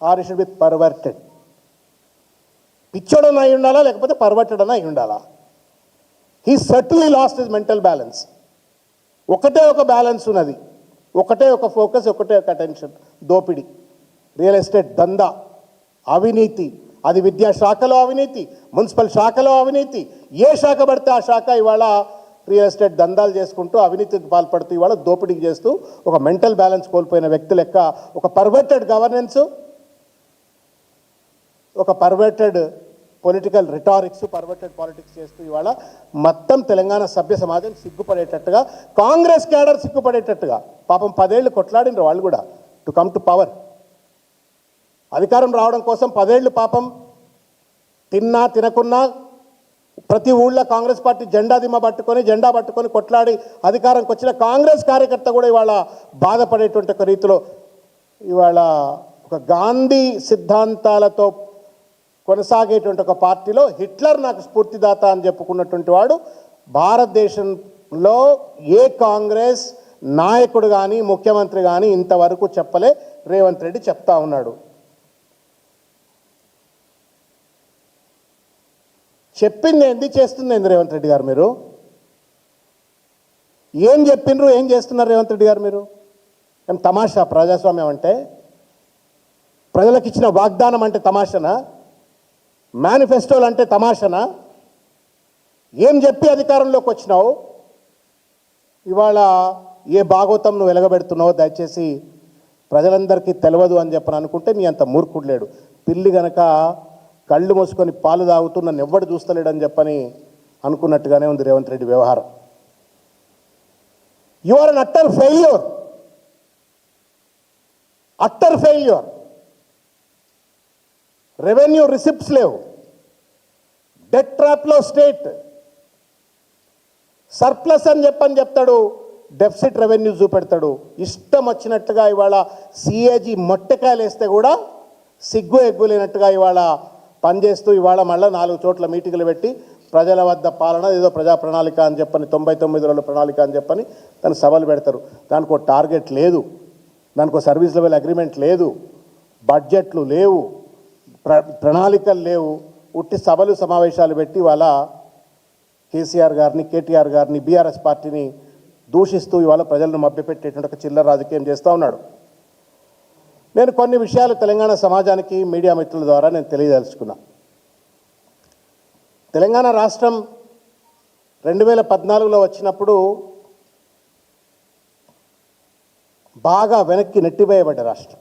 Are it should be perverted. పిచ్చోడన అయి ఉండాలా లేకపోతే పర్వర్టెడ్ అన్న అయి ఉండాలా? He certainly lost his mental balance. ఒకటే ఒక బ్యాలెన్స్ ఉన్నది, ఒకటే ఒక ఫోకస్, ఒకటే ఒక అటెన్షన్. దోపిడీ, రియల్ ఎస్టేట్ దందా, అవినీతి, అది విద్యాశాఖలో అవినీతి, మున్సిపల్ శాఖలో అవినీతి, ఏ శాఖ పడితే ఆ శాఖ ఇవాళ రియల్ ఎస్టేట్ దందాలు చేసుకుంటూ అవినీతికి పాల్పడుతూ ఇవాళ దోపిడీకి చేస్తూ ఒక మెంటల్ బ్యాలెన్స్ కోల్పోయిన వ్యక్తి లెక్క ఒక పర్వర్టెడ్ గవర్నెన్స్, ఒక పర్వర్టెడ్ పొలిటికల్ రిటారిక్స్, పర్వర్టెడ్ పాలిటిక్స్ చేస్తూ ఇవాళ మొత్తం తెలంగాణ సభ్య సమాజం సిగ్గుపడేటట్టుగా, కాంగ్రెస్ క్యాడర్ సిగ్గుపడేటట్టుగా, పాపం 10 ఏళ్ళు కొట్లాడినరు వాళ్ళు కూడా టు కమ్ టు పవర్. అధికారం రావడం కోసం 10 ఏళ్ళు పాపం తిన్నా తినకున్నా ప్రతి ఊళ్ళో కాంగ్రెస్ పార్టీ జెండా పట్టుకొని కొట్లాడి అధికారంకి వచ్చిన కాంగ్రెస్ కార్యకర్త కూడా ఇవాళ బాధపడేటువంటి ఒక రీతిలో ఇవాళ ఒక గాంధీ సిద్ధాంతాలతో కొనసాగేటువంటి ఒక పార్టీలో హిట్లర్ నాకు స్ఫూర్తిదాత అని చెప్పుకున్నటువంటి వాడు భారతదేశంలో ఏ కాంగ్రెస్ నాయకుడు కానీ ముఖ్యమంత్రి కానీ ఇంతవరకు చెప్పలే. రేవంత్ రెడ్డి చెప్తా ఉన్నాడు. చెప్పింది ఏంది, చేస్తుంది ఏంది రేవంత్ రెడ్డి గారు? మీరు ఏం చెప్పిండ్రు, ఏం చేస్తున్నారు రేవంత్ రెడ్డి గారు? మీరు ఏం తమాషా? ప్రజాస్వామ్యం అంటే, ప్రజలకు ఇచ్చిన వాగ్దానం అంటే తమాషనా? మేనిఫెస్టోలు అంటే తమాషనా? ఏం చెప్పి అధికారంలోకి వచ్చినావు? ఇవాళ ఏ భాగవతం నువ్వు వెలగబెడుతున్నావో దయచేసి ప్రజలందరికీ తెలియదు అని చెప్పని అనుకుంటే నీ అంత మూర్ఖుడు లేడు. పిల్లి గనక కళ్ళు మూసుకొని పాలు తాగుతూ నన్ను ఎవ్వడు చూస్తలేడని చెప్పని అనుకున్నట్టుగానే ఉంది రేవంత్ రెడ్డి వ్యవహారం. You are an utter failure, utter failure. Revenue receipts లేవు, డెట్ ట్రాప్లో స్టేట్, సర్ప్లస్ అని చెప్తాడు, డెఫిసిట్ రెవెన్యూ చూపెడతాడు. ఇష్టం వచ్చినట్టుగా ఇవాళ సిఏజీ మొట్టకాయలు వేస్తే కూడా సిగ్గు ఎగ్గు లేనట్టుగా ఇవాళ పనిచేస్తూ ఇవాళ మళ్ళీ 4 చోట్ల మీటింగులు పెట్టి ప్రజల వద్ద పాలన ఏదో ప్రజా ప్రణాళిక అని చెప్పని 99 రోజుల ప్రణాళిక అని చెప్పని దాన్ని సభలు పెడతారు. దానికి ఒక టార్గెట్ లేదు, దానికి ఒక సర్వీస్ లెవెల్ అగ్రిమెంట్ లేదు, బడ్జెట్లు లేవు, ప్రణాళికలు లేవు. ఉట్టి సభలు సమావేశాలు పెట్టి ఇవాళ కేసీఆర్ గారిని, కేటీఆర్ గారిని, బీఆర్ఎస్ పార్టీని దూషిస్తూ ఇవాళ ప్రజలను మభ్యపెట్టేటువంటి ఒక చిల్లర రాజకీయం చేస్తూ ఉన్నాడు. నేను కొన్ని విషయాలు తెలంగాణ సమాజానికి మీడియా మిత్రుల ద్వారా నేను తెలియదలుచుకున్నా. తెలంగాణ రాష్ట్రం 2014లో వచ్చినప్పుడు బాగా వెనక్కి నెట్టివేయబడ్డ రాష్ట్రం.